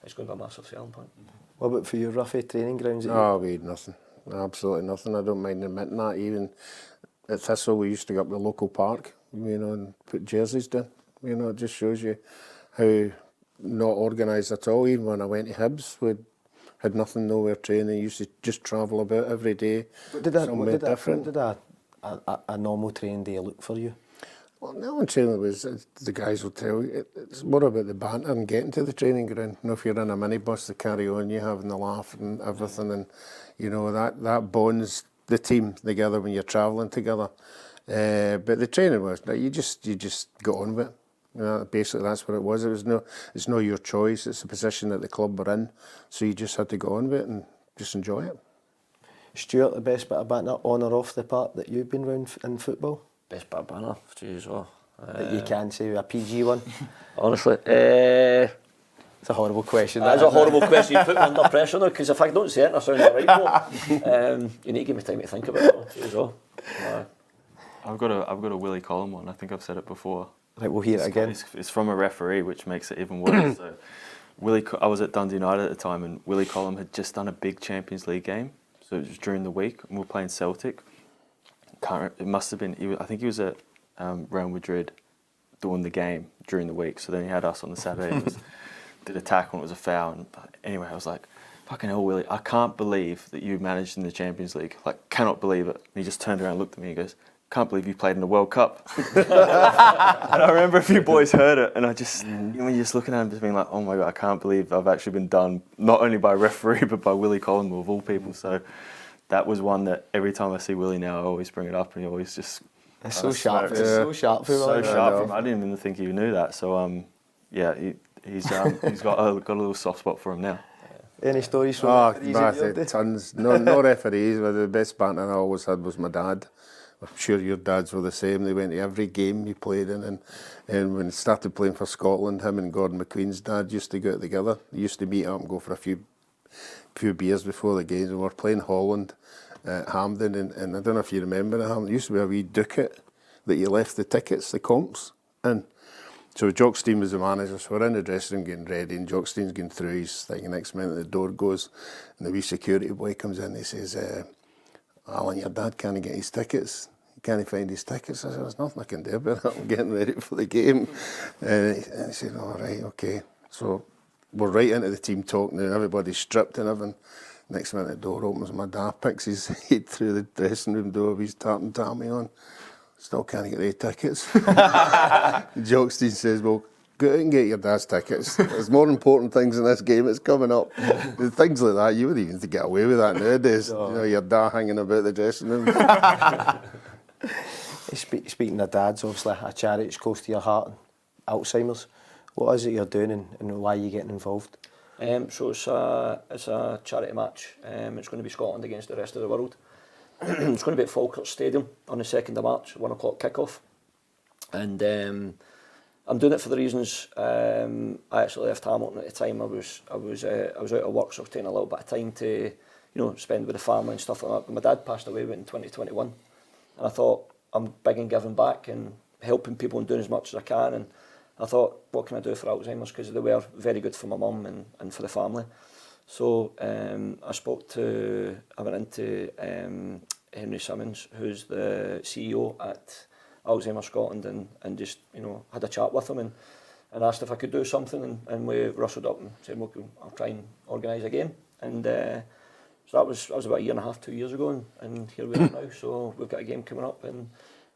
it's going to be a massive selling point. What about for you, Ruffy, training grounds? We had nothing. Absolutely nothing. I don't mind admitting that. Even at Thistle, we used to go up the local park, and put jerseys down. It just shows you how not organised at all. Even when I went to Hibs, we had nothing, nowhere training. Used to just travel about every day. Did a normal training day look for you? Well, normal training was, the guys will tell you, it's more about the banter and getting to the training ground. If you're in a minibus, the carry on, you having the laugh and everything, and that bonds the team together when you're travelling together. But the training was, you just got on with it. Basically that's what it was. It's not your choice. It's the position that the club were in, so you just had to go on with it and just enjoy it. Stuart, the best bit of banter on or off the park that you've been round in football? Best bit of banter, geez, that you can say, a PG one? Honestly, It's a horrible question. That's a horrible question. You put me under pressure now, because if I don't say it, I sound the right bloke. You need to give me time to think about it as well. I've got a Willie Collum one. I think I've said it before. Right, we'll hear it again. It's from a referee, which makes it even worse. So, I was at Dundee United at the time, and Willie Collum had just done a big Champions League game. So it was during the week, and we were playing Celtic. It must have been. I think he was at Real Madrid doing the game during the week. So then he had us on the Saturday. And did a tackle, and it was a foul. And anyway, I was like, "Fucking hell, Willie! I can't believe that you managed in the Champions League. Like, cannot believe it." And he just turned around, and looked at me, and goes, "Can't believe you played in the World Cup." And I remember a few boys heard it, and I just, when you're just looking at him, just being like, "Oh my God, I can't believe I've actually been done not only by a referee but by Willie Collum of all people." So that was one that every time I see Willie now, I always bring it up, and he always just. It's so sharp. It's so sharp for him. So sharp for him. I didn't even think he knew that. So yeah, he's got a little soft spot for him now. Any stories from referees? Tons. No referees. Well, the best banter I always had was my dad. I'm sure your dads were the same. They went to every game he played in, and when he started playing for Scotland, him and Gordon McQueen's dad used to go out together. They used to meet up and go for a few beers before the games. And we were playing Holland at Hampden, and I don't know if you remember it, Hampden. It used to be a wee ducat that you left the tickets, the comps, in. So Jock Stein was the manager, so we're in the dressing room getting ready, and Jock Stein's going through his thing, and next minute the door goes, and the wee security boy comes in and he says, "Allan, your dad can't get his tickets. He can't find his tickets." I said, "There's nothing I can do about it. I'm getting ready for the game." And he said, "All right, okay." So we're right into the team talk now, everybody's stripped and everything. Next minute the door opens, my dad picks his head through the dressing room door with his tartan tammy on. "Still can't get the tickets." Jock Stein says, "Well, go out and get your dad's tickets. There's more important things in this game that's coming up." Things like that, you wouldn't even get away with that nowadays. You know, your dad hanging about the dressing room. Speaking of dads, obviously a charity that's close to your heart, Alzheimer's. What is it you're doing, and why are you getting involved? So it's a charity match. It's going to be Scotland against the rest of the world. It's going to be at Falkirk Stadium on the 2nd of March, 1 o'clock kick-off. And I'm doing it for the reasons, I actually left Hamilton at the time. I was out of work, so I was taking a little bit of time to, spend with the family and stuff like that. But my dad passed away in 2021. And I thought, I'm big in giving back and helping people and doing as much as I can. And I thought, what can I do for Alzheimer's? Because they were very good for my mum and for the family. So I went into Henry Simmons, who's the CEO at Alzheimer Scotland, and just, had a chat with him and asked if I could do something, and we rustled up and said, "Well, I'll try and organise a game." And so that was about a year and a half, 2 years ago, and here we are now. So we've got a game coming up, and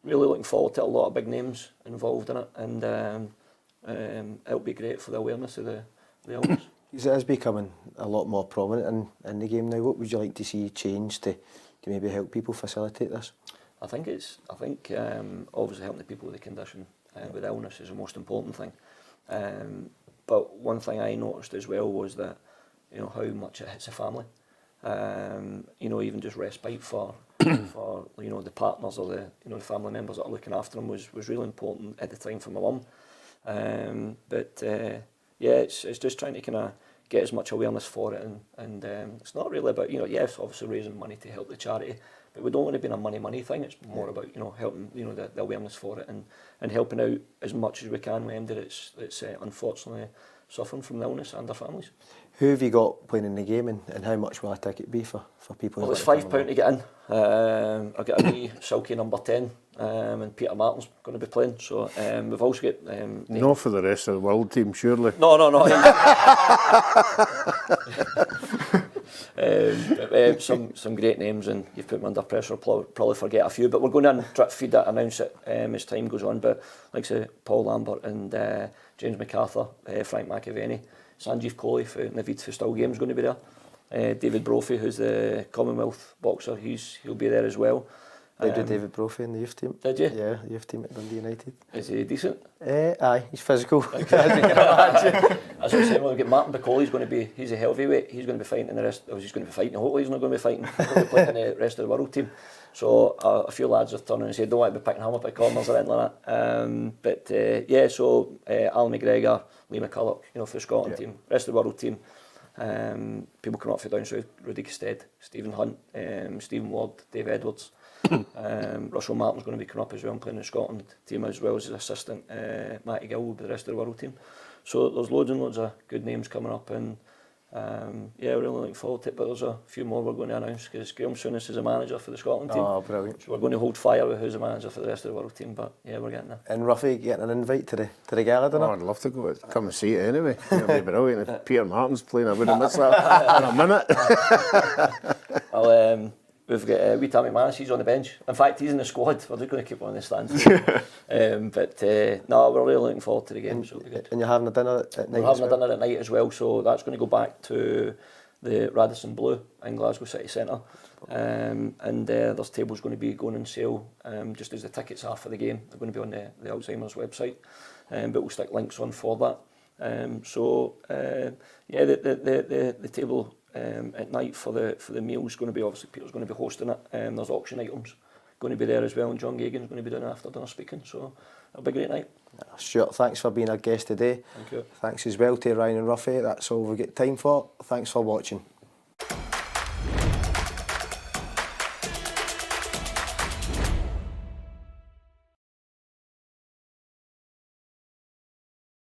really looking forward to a lot of big names involved in it, and it'll be great for the awareness of the illness. It is becoming a lot more prominent in the game now. What would you like to see change to maybe help people facilitate this? I think obviously helping the people with the condition with illness is the most important thing. But one thing I noticed as well was that how much it hits a family. Even just respite for the partners or the family members that are looking after them was really important at the time for my mum. It's just trying to kind of get as much awareness for it, and it's not really about yes, obviously raising money to help the charity, but we don't want to be in a money thing. It's more about helping the awareness for it and helping out as much as we can with anybody that's unfortunately suffering from the illness and their families. Who have you got playing in the game, and how much will a ticket be for people? Well, it's £5 to get in. I've got a wee silky number 10, and Peter Martin's going to be playing. So we've also got... Not for the rest of the world team, surely. No. Some great names, and you've put me under pressure. I'll probably forget a few, but we're going to feed that, announce it as time goes on. But like I say, Paul Lambert and James McArthur, Frank McAvenny, Sanjeev Kohli for Naveed for Still Games going to be there. David Brophy, who's the Commonwealth boxer, he'll be there as well. Played with David Brophy in the youth team. Did you? Yeah, youth team at Dundee United. Is he decent? Aye, he's physical. As you can imagine. As I was saying, we've got Martin Bacall, he's a heavyweight, he's going to be fighting the rest, he's going to be fighting, hopefully he's not going to be fighting, he's going to be playing in the rest of the world team. So a few lads are turning and saying, don't want to be picking him up at corners or anything like that. Yeah, so Allan McGregor, Lee McCulloch, for the Scotland team, rest of the world team. People coming up for down south, Rudy Gstead, Stephen Hunt, Stephen Ward, Dave Edwards. Russell Martin's going to be coming up as well and playing in the Scotland team, as well as his assistant Matty Gill with the rest of the world team. So there's loads and loads of good names coming up, and yeah, we're really looking forward to it. But there's a few more we're going to announce, because Graham Souness is a manager for the Scotland team. Oh, brilliant. So we're going to hold fire with who's a manager for the rest of the world team, but yeah, we're getting there. And Ruffy getting an invite to the gala dinner? Oh, I'd love to go. Come and see it anyway. It'd be brilliant if Peter Martin's playing. I wouldn't miss that in a minute. Well, we've got wee Tam McManus, he's on the bench. In fact, he's in the squad. We're just going to keep him on the stands. But no, we're really looking forward to the game, so it'll be good. And you're having a dinner at night? We're having a dinner at night as well, so that's going to go back to the Radisson Blue in Glasgow City Centre. And there's tables going to be going on sale just as the tickets are for the game. They're going to be on the Alzheimer's website, but we'll stick links on for that. So yeah, the table at night for the meal is going to be, obviously Peter's going to be hosting it. There's auction items going to be there as well, and John Gagan's going to be doing after dinner speaking, so it'll be a great night. Stuart, thanks for being our guest today. Thank you. Thanks as well to Ryan and Ruffy. That's all we've got time for. Thanks for watching.